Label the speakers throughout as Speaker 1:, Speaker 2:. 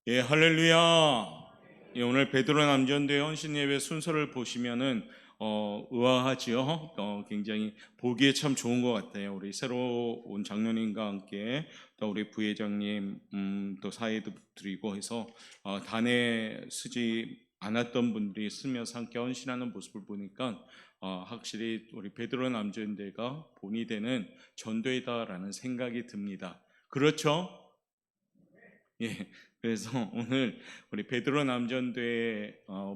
Speaker 1: 예, 할렐루야. 예, 오늘 베드로 남전대 헌신 예배 순서를 보시면은 의아하지요. 굉장히 보기에 참 좋은 것 같아요. 우리 새로 온 장로님과 함께 또 우리 부회장님 또 사회도 드리고 해서 단에 쓰지 않았던 분들이 쓰면서 함께 헌신하는 모습을 보니까 확실히 우리 베드로 남전대가 본이 되는 전도이다라는 생각이 듭니다. 그렇죠? 예, 그래서 오늘 우리 베드로 남전대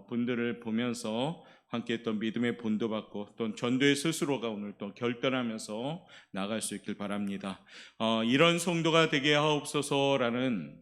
Speaker 1: 분들을 보면서 함께했던 믿음의 본도 받고 또 전도의 스스로가 오늘 또 결단하면서 나갈 수 있길 바랍니다. 이런 성도가 되게 하옵소서라는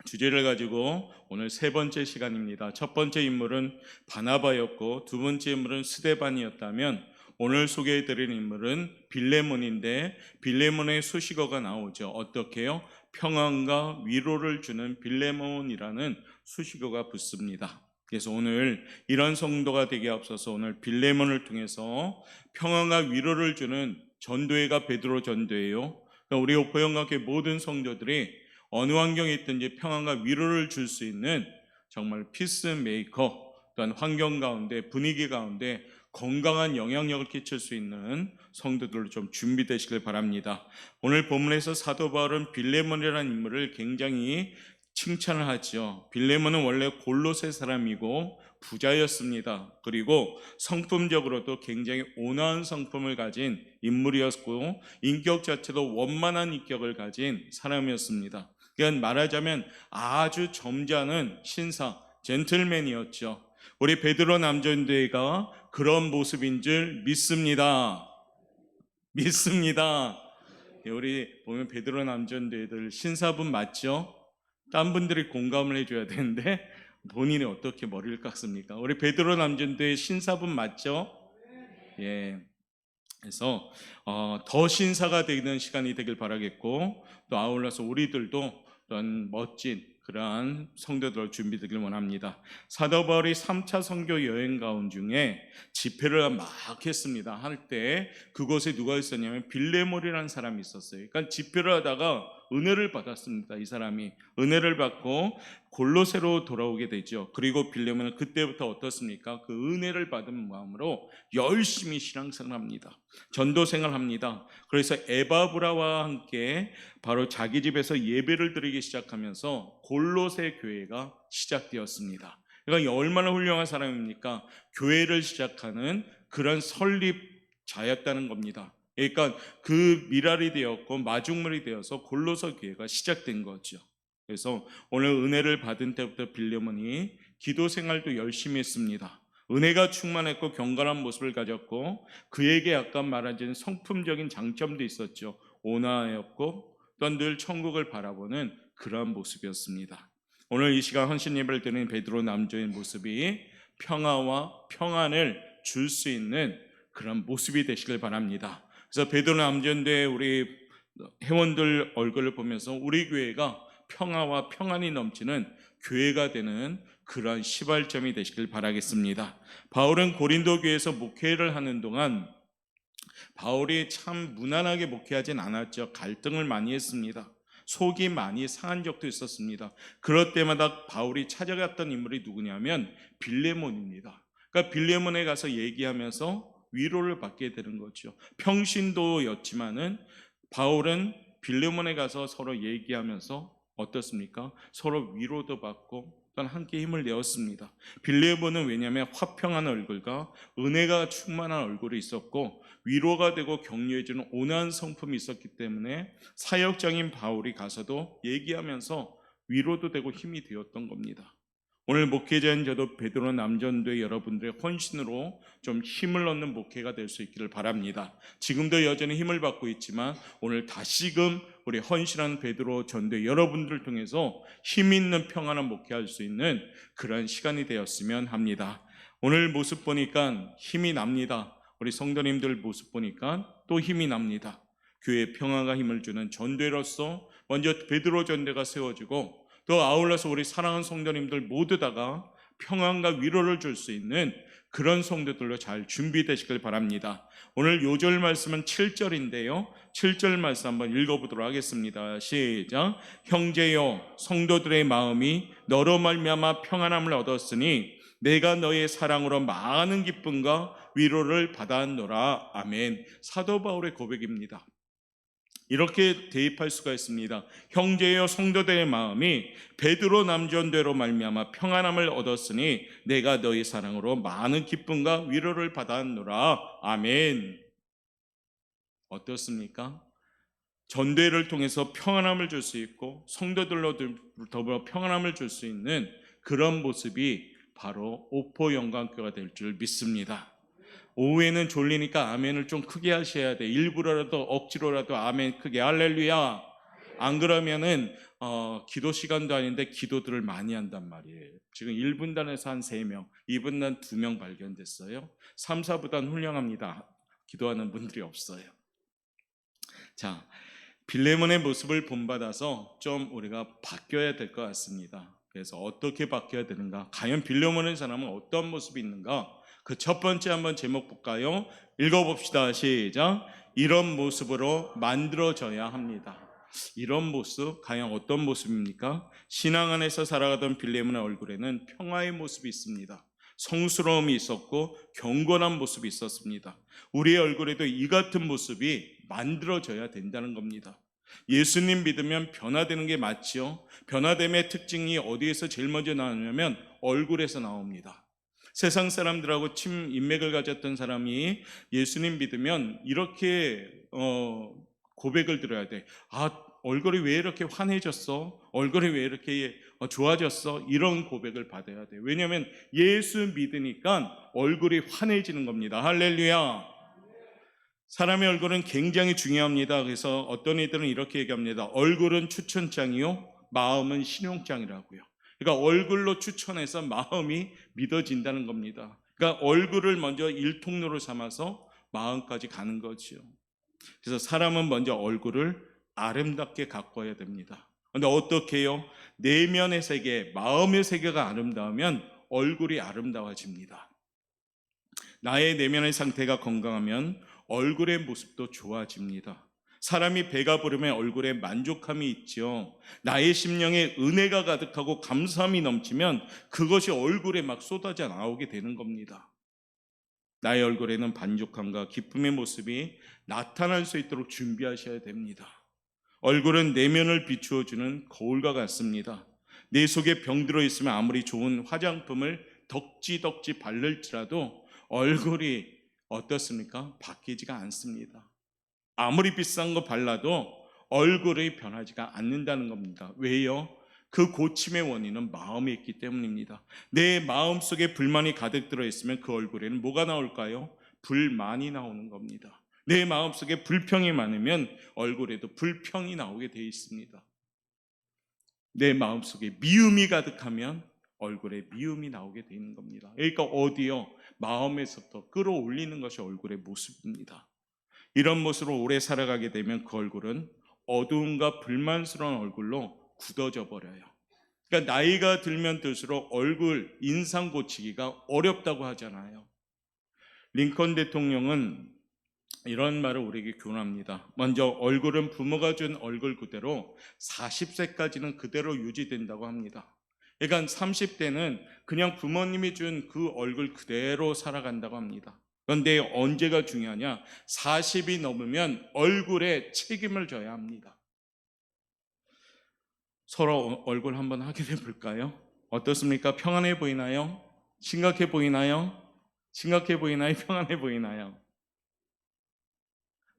Speaker 1: 주제를 가지고 오늘 세 번째 시간입니다. 첫 번째 인물은 바나바였고 두 번째 인물은 스데반이었다면 오늘 소개해드릴 인물은 빌레몬인데 빌레몬의 수식어가 나오죠. 어떻게요? 평안과 위로를 주는 빌레몬이라는 수식어가 붙습니다. 그래서 오늘 이런 성도가 되게 앞서서 오늘 빌레몬을 통해서 평안과 위로를 주는 전도회가 베드로 전도예요. 그러니까 우리 오포영학교 모든 성도들이 어느 환경에 있든지 평안과 위로를 줄 수 있는 정말 피스메이커, 또한 환경 가운데 분위기 가운데 건강한 영향력을 끼칠 수 있는 성도들로 좀 준비되시길 바랍니다. 오늘 본문에서 사도 바울은 빌레몬이라는 인물을 굉장히 칭찬을 하죠. 빌레몬은 원래 골로새 사람이고 부자였습니다. 그리고 성품적으로도 굉장히 온화한 성품을 가진 인물이었고 인격 자체도 원만한 인격을 가진 사람이었습니다. 그러니까 말하자면 아주 점잖은 신사, 젠틀맨이었죠. 우리 베드로 남전대가 그런 모습인 줄 믿습니다. 믿습니다. 우리 보면 베드로 남전대들 신사분 맞죠? 딴 분들이 공감을 해줘야 되는데 본인이 어떻게 머리를 깎습니까? 우리 베드로 남전대 신사분 맞죠? 예. 그래서 더 신사가 되는 시간이 되길 바라겠고 또 아울러서 우리들도 어떤 멋진 그러한 성도들 준비되길 원합니다. 사도 바울이 3차 선교 여행 가운 중에 집회를 막 했습니다. 할 때 그곳에 누가 있었냐면 빌레몬이라는 사람이 있었어요. 그러니까 집회를 하다가 은혜를 받았습니다. 이 사람이 은혜를 받고 골로새로 돌아오게 되죠. 그리고 빌레몬은 그때부터 어떻습니까? 그 은혜를 받은 마음으로 열심히 신앙생활합니다. 전도생활합니다. 그래서 에바브라와 함께 바로 자기 집에서 예배를 드리기 시작하면서 골로새 교회가 시작되었습니다. 그러니까 얼마나 훌륭한 사람입니까? 교회를 시작하는 그런 설립자였다는 겁니다. 그러니까 그 미랄이 되었고 마중물이 되어서 골로새 교회가 시작된 거죠. 그래서 오늘 은혜를 받은 때부터 빌레몬이 기도 생활도 열심히 했습니다. 은혜가 충만했고 경건한 모습을 가졌고 그에게 아까 말한 성품적인 장점도 있었죠. 온화하였고 또한 늘 천국을 바라보는 그러한 모습이었습니다. 오늘 이 시간 헌신 예배를 드리는 베드로 남조의 모습이 평화와 평안을 줄 수 있는 그런 모습이 되시길 바랍니다. 그래서 베드로 남조인데 우리 회원들 얼굴을 보면서 우리 교회가 평화와 평안이 넘치는 교회가 되는 그러한 시발점이 되시길 바라겠습니다. 바울은 고린도 교회에서 목회를 하는 동안 바울이 참 무난하게 목회하진 않았죠. 갈등을 많이 했습니다. 속이 많이 상한 적도 있었습니다. 그럴 때마다 바울이 찾아갔던 인물이 누구냐면 빌레몬입니다. 그러니까 빌레몬에 가서 얘기하면서 위로를 받게 되는 거죠. 평신도였지만은 바울은 빌레몬에 가서 서로 얘기하면서 어떻습니까? 서로 위로도 받고 또한 함께 힘을 내었습니다. 빌레몬은 왜냐하면 화평한 얼굴과 은혜가 충만한 얼굴이 있었고 위로가 되고 격려해주는 온화한 성품이 있었기 때문에 사역장인 바울이 가서도 얘기하면서 위로도 되고 힘이 되었던 겁니다. 오늘 목회자인 저도 베드로 남전도의 여러분들의 헌신으로 좀 힘을 얻는 목회가 될 수 있기를 바랍니다. 지금도 여전히 힘을 받고 있지만 오늘 다시금 우리 헌신한 베드로 전도의 여러분들을 통해서 힘 있는 평안한 목회할 수 있는 그런 시간이 되었으면 합니다. 오늘 모습 보니까 힘이 납니다. 우리 성도님들 모습 보니까 또 힘이 납니다. 교회에 평화가 힘을 주는 전도로서 먼저 베드로 전도가 세워지고 또 아울러서 우리 사랑하는 성도님들 모두 다가 평안과 위로를 줄 수 있는 그런 성도들로 잘 준비되시길 바랍니다. 오늘 요절 말씀은 7절인데요. 7절 말씀 한번 읽어보도록 하겠습니다. 시작. 형제여 성도들의 마음이 너로 말미암아 평안함을 얻었으니 내가 너의 사랑으로 많은 기쁨과 위로를 받았노라. 아멘. 사도 바울의 고백입니다. 이렇게 대입할 수가 있습니다. 형제여 성도들의 마음이 베드로 남전대로 말미암아 평안함을 얻었으니 내가 너희 사랑으로 많은 기쁨과 위로를 받았노라. 아멘. 어떻습니까? 전도회를 통해서 평안함을 줄 수 있고 성도들로 더불어 평안함을 줄 수 있는 그런 모습이 바로 오포 영광교가 될 줄 믿습니다. 오후에는 졸리니까 아멘을 좀 크게 하셔야 돼. 일부러라도 억지로라도 아멘 크게, 할렐루야. 안 그러면은 기도 시간도 아닌데 기도들을 많이 한단 말이에요. 지금 1분단에서 한 3명, 2분단 2명 발견됐어요. 3, 4부단 훌륭합니다. 기도하는 분들이 없어요. 자, 빌레몬의 모습을 본받아서 좀 우리가 바뀌어야 될 것 같습니다. 그래서 어떻게 바뀌어야 되는가? 과연 빌레몬의 사람은 어떤 모습이 있는가? 그 첫 번째 한번 제목 볼까요? 읽어봅시다. 시작. 이런 모습으로 만들어져야 합니다. 이런 모습, 과연 어떤 모습입니까? 신앙 안에서 살아가던 빌레몬의 얼굴에는 평화의 모습이 있습니다. 성스러움이 있었고 경건한 모습이 있었습니다. 우리의 얼굴에도 이 같은 모습이 만들어져야 된다는 겁니다. 예수님 믿으면 변화되는 게 맞죠? 변화됨의 특징이 어디에서 제일 먼저 나오냐면 얼굴에서 나옵니다. 세상 사람들하고 인맥을 가졌던 사람이 예수님 믿으면 이렇게 고백을 들어야 돼. 얼굴이 왜 이렇게 환해졌어? 얼굴이 왜 이렇게 좋아졌어? 이런 고백을 받아야 돼. 왜냐하면 예수 믿으니까 얼굴이 환해지는 겁니다. 할렐루야. 사람의 얼굴은 굉장히 중요합니다. 그래서 어떤 이들은 이렇게 얘기합니다. 얼굴은 추천장이요, 마음은 신용장이라고요. 그러니까 얼굴로 추천해서 마음이 믿어진다는 겁니다. 그러니까 얼굴을 먼저 일통로로 삼아서 마음까지 가는 거지요. 그래서 사람은 먼저 얼굴을 아름답게 가꿔야 됩니다. 그런데 어떻게 해요? 내면의 세계, 마음의 세계가 아름다우면 얼굴이 아름다워집니다. 나의 내면의 상태가 건강하면 얼굴의 모습도 좋아집니다. 사람이 배가 부르면 얼굴에 만족함이 있죠. 나의 심령에 은혜가 가득하고 감사함이 넘치면 그것이 얼굴에 막 쏟아져 나오게 되는 겁니다. 나의 얼굴에는 만족함과 기쁨의 모습이 나타날 수 있도록 준비하셔야 됩니다. 얼굴은 내면을 비추어주는 거울과 같습니다. 내 속에 병들어 있으면 아무리 좋은 화장품을 덕지덕지 바를지라도 얼굴이 어떻습니까? 바뀌지가 않습니다. 아무리 비싼 거 발라도 얼굴이 변하지가 않는다는 겁니다. 왜요? 그 고침의 원인은 마음에 있기 때문입니다. 내 마음속에 불만이 가득 들어있으면 그 얼굴에는 뭐가 나올까요? 불만이 나오는 겁니다. 내 마음속에 불평이 많으면 얼굴에도 불평이 나오게 되어 있습니다. 내 마음속에 미움이 가득하면 얼굴에 미움이 나오게 되는 겁니다. 그러니까 어디요? 마음에서부터 끌어올리는 것이 얼굴의 모습입니다. 이런 모습으로 오래 살아가게 되면 그 얼굴은 어두움과 불만스러운 얼굴로 굳어져 버려요. 그러니까 나이가 들면 들수록 얼굴 인상 고치기가 어렵다고 하잖아요. 링컨 대통령은 이런 말을 우리에게 교훈합니다. 먼저 얼굴은 부모가 준 얼굴 그대로 40세까지는 그대로 유지된다고 합니다. 그러니까 30대는 그냥 부모님이 준 그 얼굴 그대로 살아간다고 합니다. 그런데 언제가 중요하냐? 40이 넘으면 얼굴에 책임을 져야 합니다. 서로 얼굴 한번 확인해 볼까요? 어떻습니까? 평안해 보이나요? 심각해 보이나요? 심각해 보이나요? 평안해 보이나요?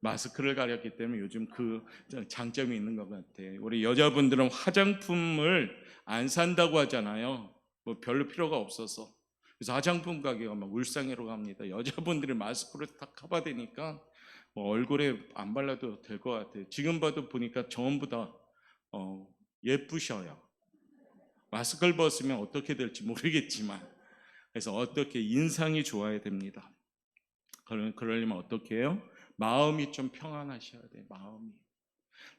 Speaker 1: 마스크를 가렸기 때문에 요즘 그 장점이 있는 것 같아요. 우리 여자분들은 화장품을 안 산다고 하잖아요. 뭐 별로 필요가 없어서. 그래서 화장품 가게가 막 울상으로 갑니다. 여자분들이 마스크를 딱 커버되니까 뭐 얼굴에 안 발라도 될 것 같아요. 지금 봐도 보니까 전부 다 예쁘셔요. 마스크를 벗으면 어떻게 될지 모르겠지만, 그래서 어떻게 인상이 좋아야 됩니다. 그러려면 어떻게 해요? 마음이 좀 평안하셔야 돼요. 마음이.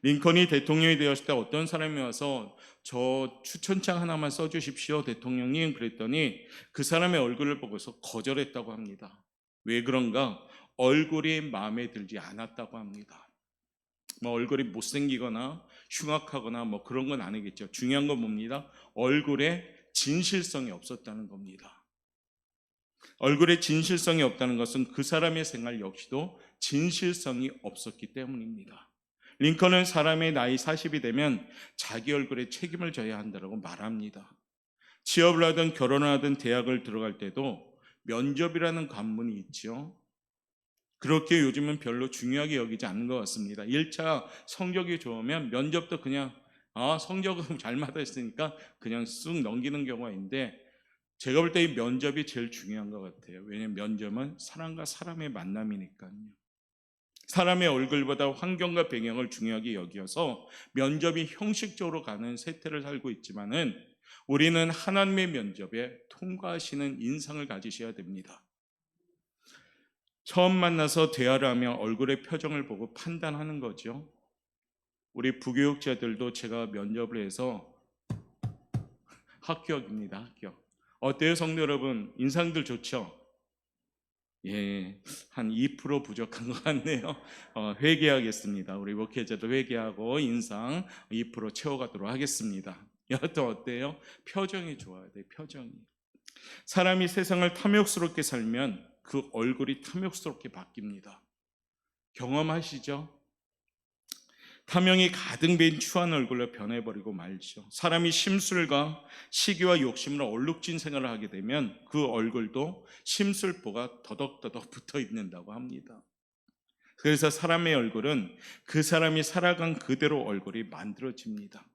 Speaker 1: 링컨이 대통령이 되었을 때 어떤 사람이 와서 저 추천장 하나만 써주십시오 대통령님 그랬더니 그 사람의 얼굴을 보고서 거절했다고 합니다. 왜 그런가? 얼굴이 마음에 들지 않았다고 합니다. 뭐 얼굴이 못생기거나 흉악하거나 뭐 그런 건 아니겠죠. 중요한 건 뭡니다? 얼굴에 진실성이 없었다는 겁니다. 얼굴에 진실성이 없다는 것은 그 사람의 생활 역시도 진실성이 없었기 때문입니다. 링컨은 사람의 나이 40이 되면 자기 얼굴에 책임을 져야 한다고 말합니다. 취업을 하든 결혼을 하든 대학을 들어갈 때도 면접이라는 관문이 있죠. 그렇게 요즘은 별로 중요하게 여기지 않는 것 같습니다. 1차 성적이 좋으면 면접도 그냥 성적은 잘 맞았으니까 그냥 쑥 넘기는 경우가 있는데 제가 볼 때 이 면접이 제일 중요한 것 같아요. 왜냐하면 면접은 사람과 사람의 만남이니까요. 사람의 얼굴보다 환경과 배경을 중요하게 여기어서 면접이 형식적으로 가는 세태를 살고 있지만은 우리는 하나님의 면접에 통과하시는 인상을 가지셔야 됩니다. 처음 만나서 대화를 하면 얼굴의 표정을 보고 판단하는 거죠. 우리 부교육자들도 제가 면접을 해서 합격입니다. 합격. 어때요, 성도 여러분? 인상들 좋죠? 예, 한 2% 부족한 것 같네요. 회개하겠습니다. 우리 목회자도 회개하고 인상 2% 채워가도록 하겠습니다. 여하튼 어때요? 표정이 좋아야 돼요. 표정이. 사람이 세상을 탐욕스럽게 살면 그 얼굴이 탐욕스럽게 바뀝니다. 경험하시죠? 탐욕이 가득 배인 추한 얼굴로 변해버리고 말죠. 사람이 심술과 시기와 욕심으로 얼룩진 생활을 하게 되면 그 얼굴도 심술보가 더덕더덕 붙어 있는다고 합니다. 그래서 사람의 얼굴은 그 사람이 살아간 그대로 얼굴이 만들어집니다.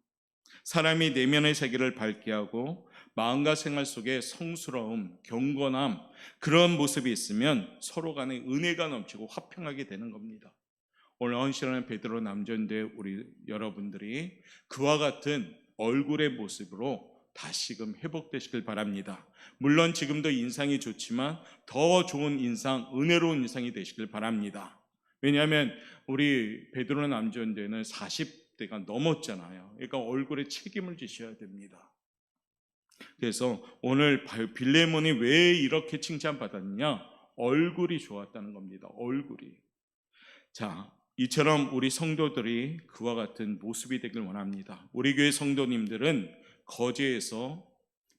Speaker 1: 사람이 내면의 세계를 밝게 하고 마음과 생활 속에 성스러움, 경건함 그런 모습이 있으면 서로 간에 은혜가 넘치고 화평하게 되는 겁니다. 오늘 헌신하는 베드로 남전대 우리 여러분들이 그와 같은 얼굴의 모습으로 다시금 회복되시길 바랍니다. 물론 지금도 인상이 좋지만 더 좋은 인상, 은혜로운 인상이 되시길 바랍니다. 왜냐하면 우리 베드로 남전대는 40대가 넘었잖아요. 그러니까 얼굴에 책임을 지셔야 됩니다. 그래서 오늘 빌레몬이 왜 이렇게 칭찬받았느냐? 얼굴이 좋았다는 겁니다. 얼굴이. 자, 이처럼 우리 성도들이 그와 같은 모습이 되길 원합니다. 우리 교회 성도님들은 거제에서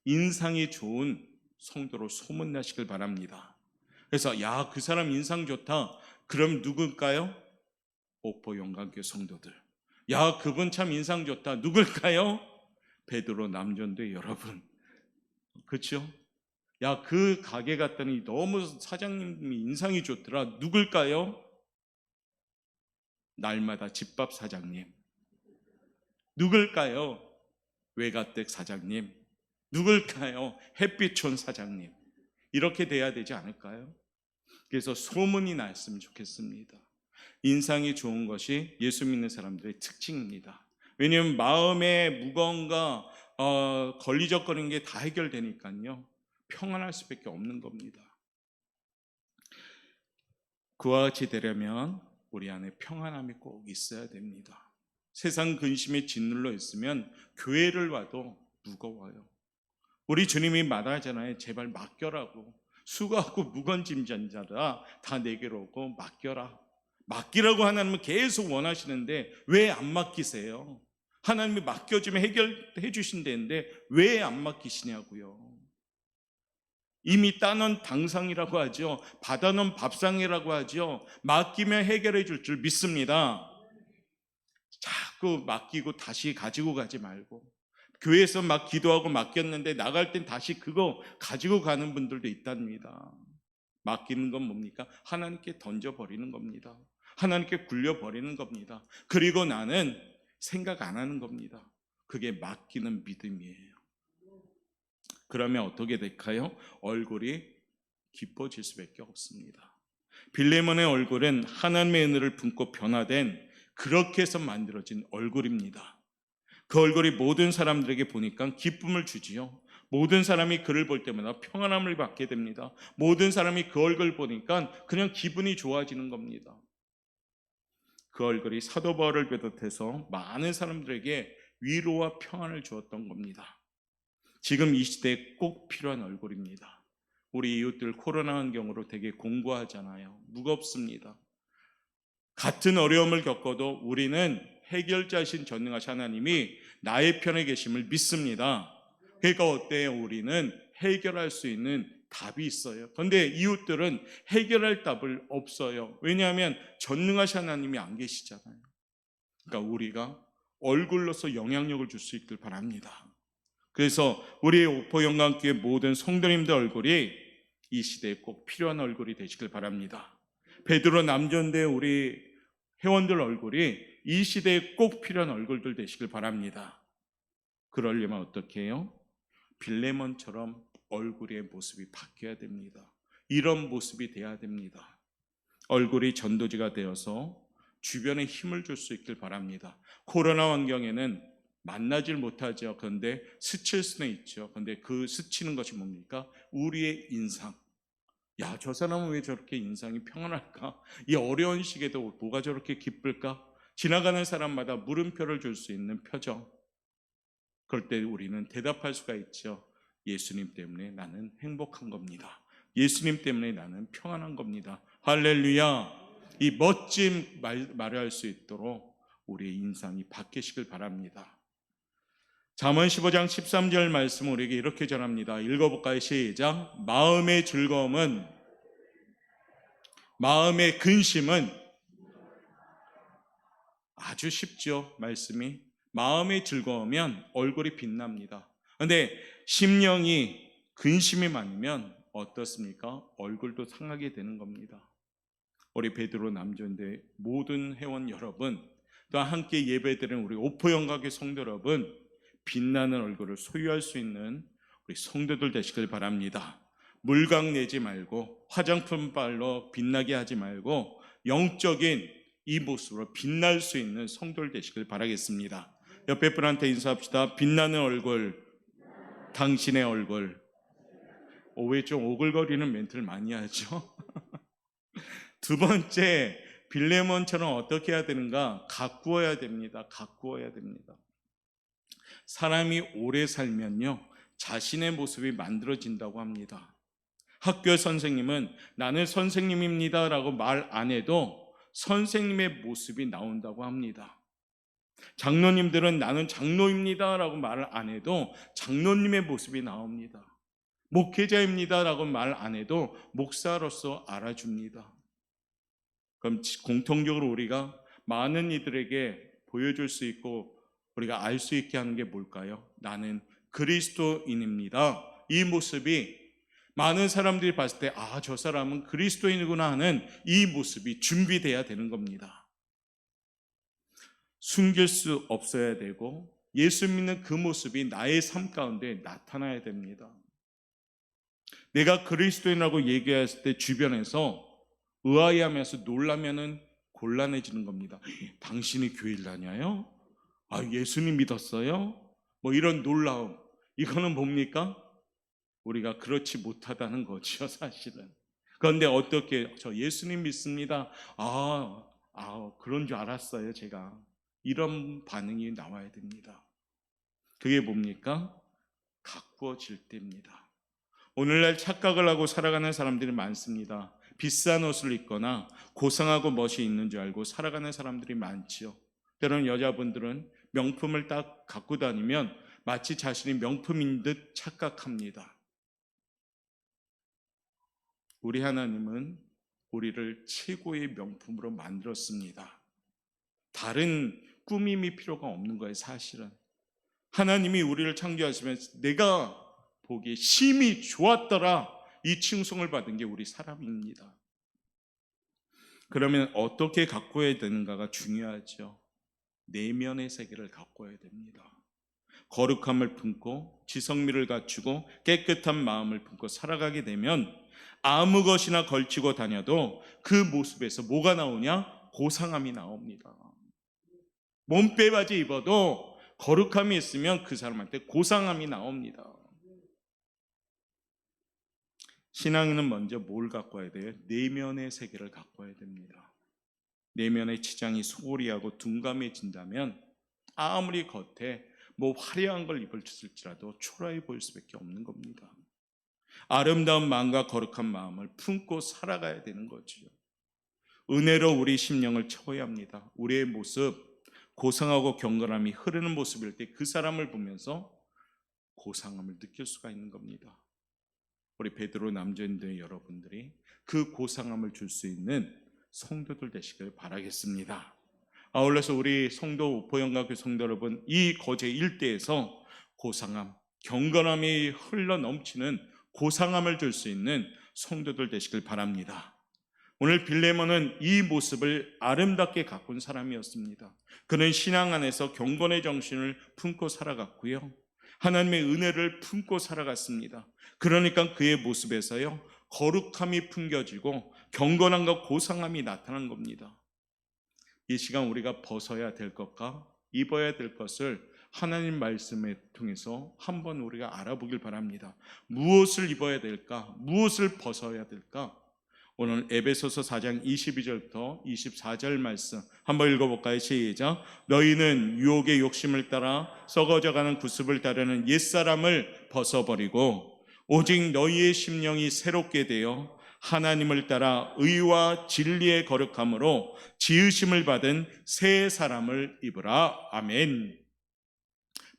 Speaker 1: 인상이 좋은 성도로 소문나시길 바랍니다. 그래서 그 사람 인상 좋다. 그럼 누굴까요? 옥포 영광교회 성도들. 그분 참 인상 좋다. 누굴까요? 베드로 남전대 여러분. 그렇죠? 그 가게 갔더니 너무 사장님이 인상이 좋더라. 누굴까요? 날마다 집밥 사장님. 누굴까요? 외가댁 사장님. 누굴까요? 햇빛촌 사장님. 이렇게 돼야 되지 않을까요? 그래서 소문이 났으면 좋겠습니다. 인상이 좋은 것이 예수 믿는 사람들의 특징입니다. 왜냐하면 마음의 무거움과 걸리적거리는 게 다 해결되니까요. 평안할 수밖에 없는 겁니다. 그와 같이 되려면 우리 안에 평안함이 꼭 있어야 됩니다. 세상 근심에 짓눌러 있으면 교회를 와도 무거워요. 우리 주님이 말하잖아요. 제발 맡겨라고. 수고하고 무거운 짐진 자라 다 내게로 오고 맡겨라. 맡기라고 하나님은 계속 원하시는데 왜 안 맡기세요? 하나님이 맡겨주면 해결해 주신다는데 왜 안 맡기시냐고요. 이미 따놓은 당상이라고 하죠. 받아놓은 밥상이라고 하죠. 맡기면 해결해 줄 줄 믿습니다. 자꾸 맡기고 다시 가지고 가지 말고, 교회에서 막 기도하고 맡겼는데 나갈 땐 다시 그거 가지고 가는 분들도 있답니다. 맡기는 건 뭡니까? 하나님께 던져버리는 겁니다. 하나님께 굴려버리는 겁니다. 그리고 나는 생각 안 하는 겁니다. 그게 맡기는 믿음이에요. 그러면 어떻게 될까요? 얼굴이 기뻐질 수밖에 없습니다. 빌레몬의 얼굴은 하나님의 은혜를 품고 변화된 그렇게 해서 만들어진 얼굴입니다. 그 얼굴이 모든 사람들에게 보니까 기쁨을 주지요. 모든 사람이 그를 볼 때마다 평안함을 받게 됩니다. 모든 사람이 그 얼굴을 보니까 그냥 기분이 좋아지는 겁니다. 그 얼굴이 사도 바울을 비롯해서 많은 사람들에게 위로와 평안을 주었던 겁니다. 지금 이 시대에 꼭 필요한 얼굴입니다. 우리 이웃들 코로나 환경으로 되게 공고하잖아요. 무겁습니다. 같은 어려움을 겪어도 우리는 해결자이신 전능하신 하나님이 나의 편에 계심을 믿습니다. 그러니까 어때요? 우리는 해결할 수 있는 답이 있어요. 그런데 이웃들은 해결할 답을 없어요. 왜냐하면 전능하신 하나님이 안 계시잖아요. 그러니까 우리가 얼굴로서 영향력을 줄 수 있길 바랍니다. 그래서 우리 오포 영광교회 모든 성도님들 얼굴이 이 시대에 꼭 필요한 얼굴이 되시길 바랍니다. 베드로 남전대 우리 회원들 얼굴이 이 시대에 꼭 필요한 얼굴들 되시길 바랍니다. 그러려면 어떻게 해요? 빌레몬처럼 얼굴의 모습이 바뀌어야 됩니다. 이런 모습이 돼야 됩니다. 얼굴이 전도지가 되어서 주변에 힘을 줄 수 있길 바랍니다. 코로나 환경에는 만나질 못하죠. 그런데 스칠 수는 있죠. 그런데 그 스치는 것이 뭡니까? 우리의 인상. 야, 저 사람은 왜 저렇게 인상이 평안할까? 이 어려운 시기에도 뭐가 저렇게 기쁠까? 지나가는 사람마다 물음표를 줄 수 있는 표정. 그럴 때 우리는 대답할 수가 있죠. 예수님 때문에 나는 행복한 겁니다. 예수님 때문에 나는 평안한 겁니다. 할렐루야. 이 멋진 말을 할 수 있도록 우리의 인상이 바뀌시길 바랍니다. 잠언 15장 13절 말씀 우리에게 이렇게 전합니다. 읽어볼까요? 시작. 마음의 즐거움은, 마음의 근심은, 아주 쉽죠. 말씀이. 마음이 즐거우면 얼굴이 빛납니다. 그런데 심령이 근심이 많으면 어떻습니까? 얼굴도 상하게 되는 겁니다. 우리 베드로 남전대 모든 회원 여러분, 또 함께 예배드리는 우리 오포 영광의 성도 여러분, 빛나는 얼굴을 소유할 수 있는 우리 성도들 되시길 바랍니다. 물광 내지 말고 화장품 발로 빛나게 하지 말고 영적인 이 모습으로 빛날 수 있는 성도들 되시길 바라겠습니다. 옆에 분한테 인사합시다. 빛나는 얼굴, 당신의 얼굴. 왜 좀 오글거리는 멘트를 많이 하죠? 두 번째, 빌레몬처럼 어떻게 해야 되는가? 가꾸어야 됩니다. 가꾸어야 됩니다. 사람이 오래 살면요, 자신의 모습이 만들어진다고 합니다. 학교 선생님은 나는 선생님입니다 라고 말 안 해도 선생님의 모습이 나온다고 합니다. 장로님들은 나는 장로입니다 라고 말을 안 해도 장로님의 모습이 나옵니다. 목회자입니다 라고 말 안 해도 목사로서 알아줍니다. 그럼 공통적으로 우리가 많은 이들에게 보여줄 수 있고 우리가 알 수 있게 하는 게 뭘까요? 나는 그리스도인입니다. 이 모습이 많은 사람들이 봤을 때 아, 저 사람은 그리스도인이구나 하는 이 모습이 준비돼야 되는 겁니다. 숨길 수 없어야 되고 예수 믿는 그 모습이 나의 삶 가운데 나타나야 됩니다. 내가 그리스도인이라고 얘기했을 때 주변에서 의아해하면서 놀라면은 곤란해지는 겁니다. 당신이 교회를 다녀요? 아, 예수님 믿었어요? 뭐 이런 놀라움. 이거는 뭡니까? 우리가 그렇지 못하다는 거죠, 사실은. 그런데 어떻게 저 예수님 믿습니다. 그런 줄 알았어요, 제가. 이런 반응이 나와야 됩니다. 그게 뭡니까? 가꾸어질 때입니다. 오늘날 착각을 하고 살아가는 사람들이 많습니다. 비싼 옷을 입거나 고상하고 멋이 있는 줄 알고 살아가는 사람들이 많지요. 때로는 여자분들은 명품을 딱 갖고 다니면 마치 자신이 명품인 듯 착각합니다. 우리 하나님은 우리를 최고의 명품으로 만들었습니다. 다른 꾸밈이 필요가 없는 거예요, 사실은. 하나님이 우리를 창조하시면서 내가 보기에 심히 좋았더라, 이 칭송을 받은 게 우리 사람입니다. 그러면 어떻게 가꾸어야 되는가가 중요하죠. 내면의 세계를 가꾸어야 됩니다. 거룩함을 품고 지성미를 갖추고 깨끗한 마음을 품고 살아가게 되면 아무 것이나 걸치고 다녀도 그 모습에서 뭐가 나오냐? 고상함이 나옵니다. 몸빼 바지 입어도 거룩함이 있으면 그 사람한테 고상함이 나옵니다. 신앙인은 먼저 뭘 갖고 와야 돼요? 내면의 세계를 갖고 와야 됩니다. 내면의 치장이 소홀히하고 둔감해진다면 아무리 겉에 화려한 걸 입을지라도 초라해 보일 수밖에 없는 겁니다. 아름다운 마음과 거룩한 마음을 품고 살아가야 되는 거지요. 은혜로 우리 심령을 채워야 합니다. 우리의 모습, 고상하고 경건함이 흐르는 모습일 때 그 사람을 보면서 고상함을 느낄 수가 있는 겁니다. 우리 베드로 남자인들 여러분들이 그 고상함을 줄 수 있는 성도들 되시길 바라겠습니다. 아울러서 우리 성도 보영학교 성도 여러분, 이 거제 일대에서 고상함, 경건함이 흘러 넘치는 고상함을 줄 수 있는 성도들 되시길 바랍니다. 오늘 빌레몬은 이 모습을 아름답게 가꾼 사람이었습니다. 그는 신앙 안에서 경건의 정신을 품고 살아갔고요, 하나님의 은혜를 품고 살아갔습니다. 그러니까 그의 모습에서요 거룩함이 풍겨지고 경건함과 고상함이 나타난 겁니다. 이 시간 우리가 벗어야 될 것과 입어야 될 것을 하나님 말씀을 통해서 한번 우리가 알아보길 바랍니다. 무엇을 입어야 될까? 무엇을 벗어야 될까? 오늘 에베소서 4장 22절부터 24절 말씀 한번 읽어볼까요? 시작. 너희는 유혹의 욕심을 따라 썩어져가는 구습을 따르는 옛사람을 벗어버리고 오직 너희의 심령이 새롭게 되어 하나님을 따라 의와 진리의 거룩함으로 지으심을 받은 새 사람을 입으라. 아멘.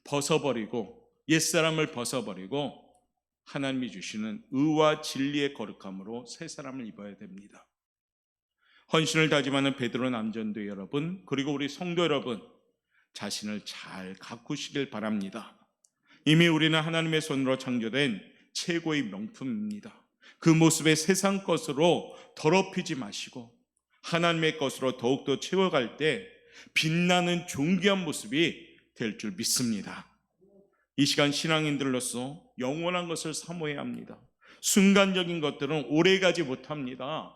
Speaker 1: 벗어버리고, 옛사람을 벗어버리고 하나님이 주시는 의와 진리의 거룩함으로 새 사람을 입어야 됩니다. 헌신을 다짐하는 베드로 남전도 여러분, 그리고 우리 성도 여러분, 자신을 잘 가꾸시길 바랍니다. 이미 우리는 하나님의 손으로 창조된 최고의 명품입니다. 그 모습에 세상 것으로 더럽히지 마시고 하나님의 것으로 더욱더 채워갈 때 빛나는 존귀한 모습이 될 줄 믿습니다. 이 시간 신앙인들로서 영원한 것을 사모해야 합니다. 순간적인 것들은 오래가지 못합니다.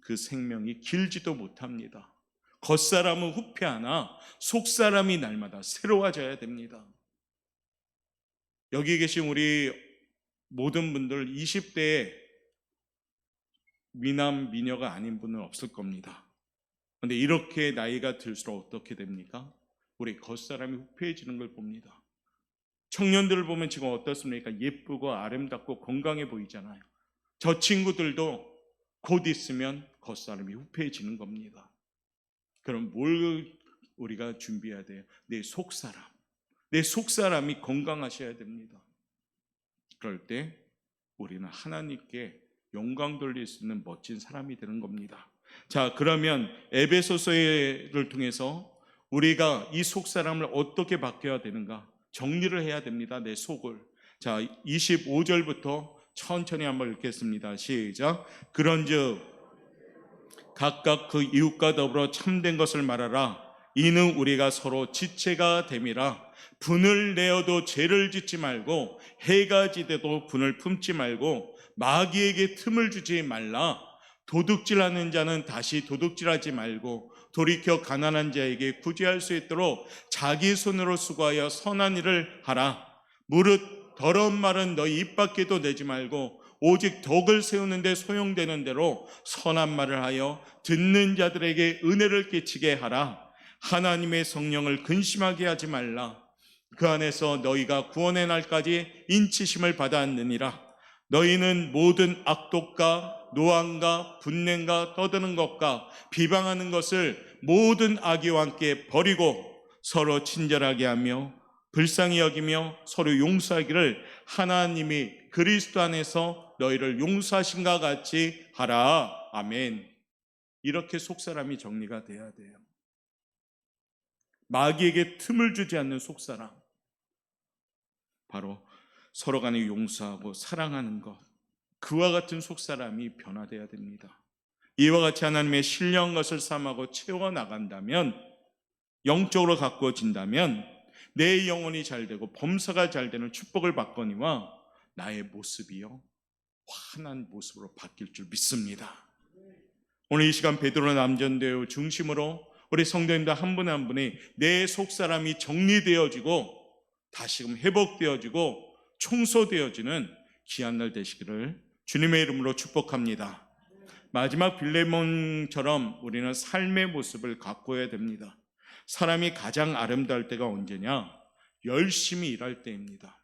Speaker 1: 그 생명이 길지도 못합니다. 겉사람은 후패하나 속사람이 날마다 새로워져야 됩니다. 여기 계신 우리 모든 분들 20대에 미남 미녀가 아닌 분은 없을 겁니다. 그런데 이렇게 나이가 들수록 어떻게 됩니까? 우리 겉사람이 후패해지는 걸 봅니다. 청년들을 보면 지금 어떻습니까? 예쁘고 아름답고 건강해 보이잖아요. 저 친구들도 곧 있으면 겉사람이 후패해지는 겁니다. 그럼 뭘 우리가 준비해야 돼요? 내 속사람, 내 속사람이 건강하셔야 됩니다. 그럴 때 우리는 하나님께 영광 돌릴 수 있는 멋진 사람이 되는 겁니다. 자, 그러면 에베소서를 통해서 우리가 이 속사람을 어떻게 바뀌어야 되는가? 정리를 해야 됩니다. 내 속을. 자, 25절부터 천천히 한번 읽겠습니다. 시작. 그런즉 각각 그 이웃과 더불어 참된 것을 말하라. 이는 우리가 서로 지체가 됨이라. 분을 내어도 죄를 짓지 말고 해가 지대도 분을 품지 말고 마귀에게 틈을 주지 말라. 도둑질하는 자는 다시 도둑질하지 말고 돌이켜 가난한 자에게 구제할 수 있도록 자기 손으로 수고하여 선한 일을 하라. 무릇 더러운 말은 너희 입 밖에도 내지 말고 오직 덕을 세우는 데 소용되는 대로 선한 말을 하여 듣는 자들에게 은혜를 끼치게 하라. 하나님의 성령을 근심하게 하지 말라. 그 안에서 너희가 구원의 날까지 인치심을 받았느니라. 너희는 모든 악독과 노함과 분냄과 떠드는 것과 비방하는 것을 모든 악의와 함께 버리고 서로 친절하게 하며 불쌍히 여기며 서로 용서하기를 하나님이 그리스도 안에서 너희를 용서하신과 같이 하라. 아멘. 이렇게 속사람이 정리가 돼야 돼요. 마귀에게 틈을 주지 않는 속사람, 바로 서로 간에 용서하고 사랑하는 것, 그와 같은 속사람이 변화되어야 됩니다. 이와 같이 하나님의 신령한 것을 삼하고 채워나간다면, 영적으로 가꾸어진다면 내 영혼이 잘되고 범사가 잘되는 축복을 받거니와 나의 모습이요 환한 모습으로 바뀔 줄 믿습니다. 오늘 이 시간 베드로 남전대회 중심으로 우리 성도님들 한 분 한 분이 내 속사람이 정리되어지고 다시금 회복되어지고 청소되어지는 귀한 날 되시기를 주님의 이름으로 축복합니다. 마지막 빌레몬처럼 우리는 삶의 모습을 가꾸어야 됩니다. 사람이 가장 아름다울 때가 언제냐? 열심히 일할 때입니다.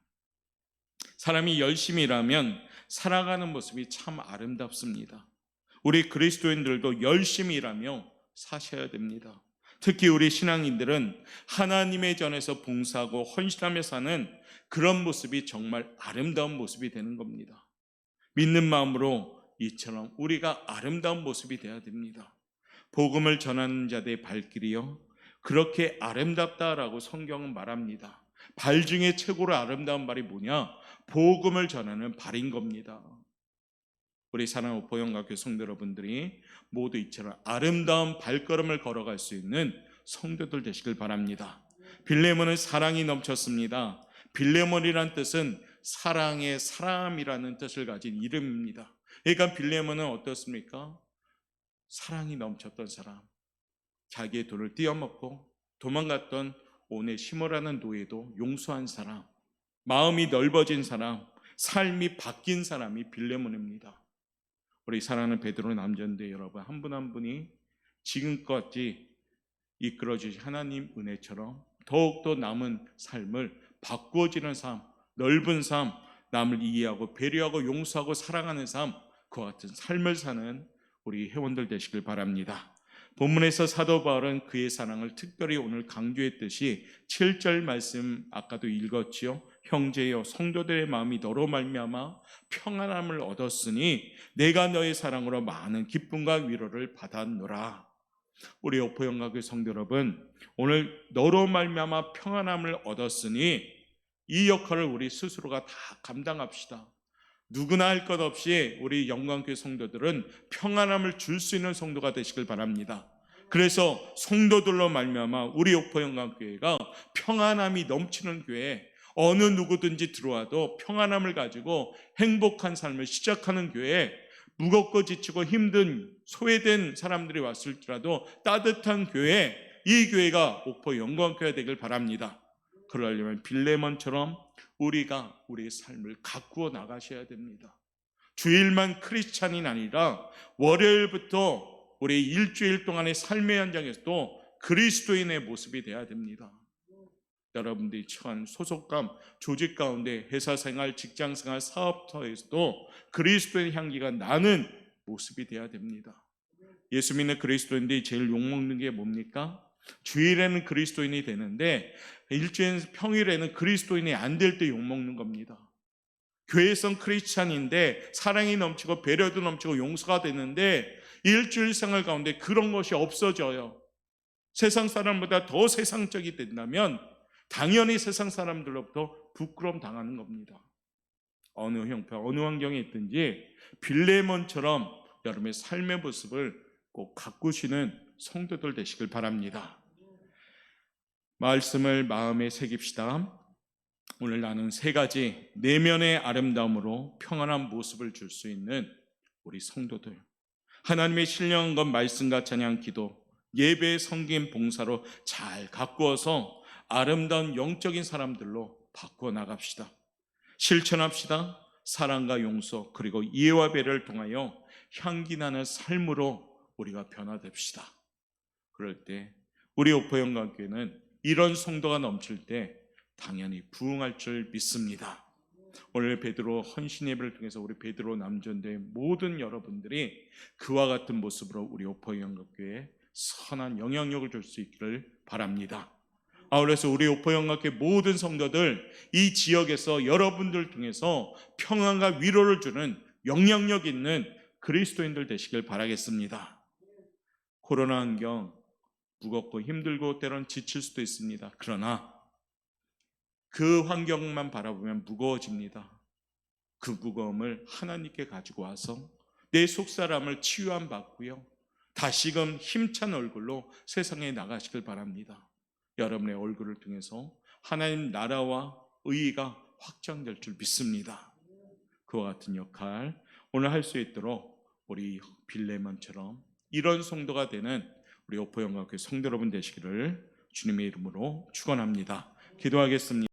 Speaker 1: 사람이 열심히 일하면 살아가는 모습이 참 아름답습니다. 우리 그리스도인들도 열심히 일하며 사셔야 됩니다. 특히 우리 신앙인들은 하나님의 전에서 봉사하고 헌신하며 사는 그런 모습이 정말 아름다운 모습이 되는 겁니다. 믿는 마음으로 이처럼 우리가 아름다운 모습이 되어야 됩니다. 복음을 전하는 자들의 발길이요, 그렇게 아름답다라고 성경은 말합니다. 발 중에 최고로 아름다운 발이 뭐냐? 복음을 전하는 발인 겁니다. 우리 사랑하는 보영학교 성도 여러분들이 모두 이처럼 아름다운 발걸음을 걸어갈 수 있는 성도들 되시길 바랍니다. 빌레몬은 사랑이 넘쳤습니다. 빌레몬이란 뜻은 사랑의 사람이라는 뜻을 가진 이름입니다. 그러니까 빌레몬은 어떻습니까? 사랑이 넘쳤던 사람, 자기의 돈을 띄어먹고 도망갔던 오네시모라는 노예도 용서한 사람, 마음이 넓어진 사람, 삶이 바뀐 사람이 빌레몬입니다. 우리 사랑하는 베드로 남전대 여러분, 한 분 한 분이 지금까지 이끌어주신 하나님 은혜처럼 더욱더 남은 삶을 바꾸어지는 삶, 넓은 삶, 남을 이해하고 배려하고 용서하고 사랑하는 삶, 그와 같은 삶을 사는 우리 회원들 되시길 바랍니다. 본문에서 사도 바울은 그의 사랑을 특별히 오늘 강조했듯이 7절 말씀 아까도 읽었지요. 형제여, 성도들의 마음이 너로 말미암아 평안함을 얻었으니 내가 너의 사랑으로 많은 기쁨과 위로를 받았노라. 우리 오포영학의 성도 여러분, 오늘 너로 말미암아 평안함을 얻었으니 이 역할을 우리 스스로가 다 감당합시다. 누구나 할 것 없이 우리 영광교회 성도들은 평안함을 줄 수 있는 성도가 되시길 바랍니다. 그래서 성도들로 말미암아 우리 오포영광교회가 평안함이 넘치는 교회, 어느 누구든지 들어와도 평안함을 가지고 행복한 삶을 시작하는 교회, 무겁고 지치고 힘든 소외된 사람들이 왔을지라도 따뜻한 교회, 이 교회가 오포 영광교회가 되길 바랍니다. 그러려면 빌레몬처럼 우리가 우리의 삶을 가꾸어 나가셔야 됩니다. 주일만 크리스찬이 아니라 월요일부터 우리 일주일 동안의 삶의 현장에서도 그리스도인의 모습이 되어야 됩니다. 여러분들이 처한 소속감, 조직 가운데 회사생활, 직장생활, 사업터에서도 그리스도의 향기가 나는 모습이 되어야 됩니다. 예수 믿는 그리스도인들이 제일 욕먹는 게 뭡니까? 주일에는 그리스도인이 되는데 일주일 평일에는 그리스도인이 안 될 때 욕먹는 겁니다. 교회성 크리스찬인데 사랑이 넘치고 배려도 넘치고 용서가 되는데 일주일 생활 가운데 그런 것이 없어져요. 세상 사람보다 더 세상적이 된다면 당연히 세상 사람들로부터 부끄러움 당하는 겁니다. 어느 형편, 어느 환경에 있든지 빌레몬처럼 여러분의 삶의 모습을 꼭 가꾸시는 성도들 되시길 바랍니다. 말씀을 마음에 새깁시다. 오늘 나는 세 가지 내면의 아름다움으로 평안한 모습을 줄 수 있는 우리 성도들, 하나님의 신령한 것 말씀과 찬양, 기도, 예배, 섬김, 봉사로 잘 가꾸어서 아름다운 영적인 사람들로 바꾸어 나갑시다. 실천합시다. 사랑과 용서 그리고 이해와 배려를 통하여 향기나는 삶으로 우리가 변화됩시다. 그럴 때 우리 오포영광교회는 이런 성도가 넘칠 때 당연히 부흥할 줄 믿습니다. 오늘 베드로 헌신 예배를 통해서 우리 베드로 남전대 모든 여러분들이 그와 같은 모습으로 우리 오포영광교회에 선한 영향력을 줄 수 있기를 바랍니다. 그래서 우리 오포영광교회 모든 성도들, 이 지역에서 여러분들 통해서 평안과 위로를 주는 영향력 있는 그리스도인들 되시길 바라겠습니다. 코로나 환경 무겁고 힘들고 때론 지칠 수도 있습니다. 그러나 그 환경만 바라보면 무거워집니다. 그 무거움을 하나님께 가지고 와서 내 속사람을 치유함 받고요, 다시금 힘찬 얼굴로 세상에 나가시길 바랍니다. 여러분의 얼굴을 통해서 하나님 나라와 의의가 확장될 줄 믿습니다. 그와 같은 역할 오늘 할 수 있도록 우리 빌레몬처럼 이런 성도가 되는 우리 오포영광교회 성도 여러분 되시기를 주님의 이름으로 축원합니다. 기도하겠습니다.